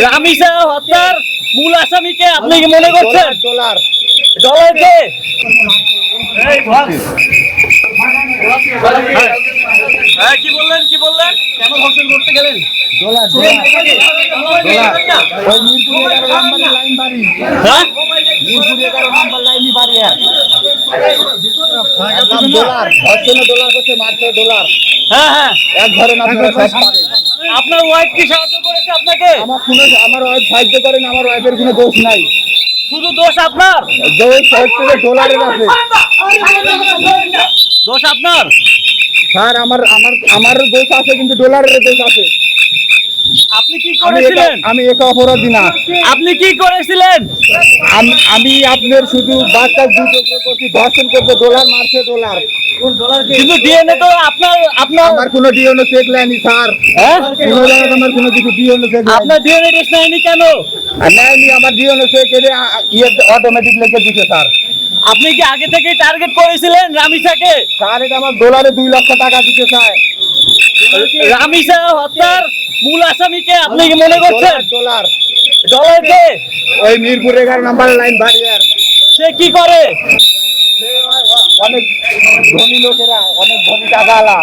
রামিসা হত্যার মূল আসামিকে আপনি কি মনে করছেন? ডলারকে কি বললেন কেন ধর্ষণ করতে গেলেন? আপনার ওয়াইফ কি সাহায্য করেছে আপনাকে? আমার ওয়াইফ সাহায্য করেন, আমার ওয়াইফের কোনো দোষ নাই। শুধু দোষ আপনার? ডলারের আছে দোষ আপনার স্যার, আমার দোষ আছে, কিন্তু ডলারের দোষ আছে। আপনি কি করেছিলেন? আমি একা অপরাধী না। আপনি কি করেছিলেন? আমি আপনার শুধু বাচ্চা দুটো করছি, ধর্ষণ করতে, ডলার মারছে, ডলার। কিন্তু ডিএনএ তো আপনার আমার কোনো ডিএনএ চেক নেয়নি স্যার। হ্যাঁ, আমার কোনো কিছু ডিএনএ চেক আপনার ডিএনএ টেস্ট নেয়নি কেন? নেয়নি। আমার ডিএনএ চেক অটোমেটিক লিখে দিছে স্যার। আপনি কি আগে থেকে টার্গেট করেছিলেন রামিসাকে? স্যার, এটা আমার ডলারে 2 লক্ষ টাকা দিতে চায়। রামিসা হত্যার মূল আসামিকে আপনি কি মনে করছেন? ডলারকে ওই মিরপুর 11 নম্বর লাইন বাড়িয়ার। সে কি করে? অনেক ধনী লোকেরা, অনেক ধনী টাকাওয়ালা।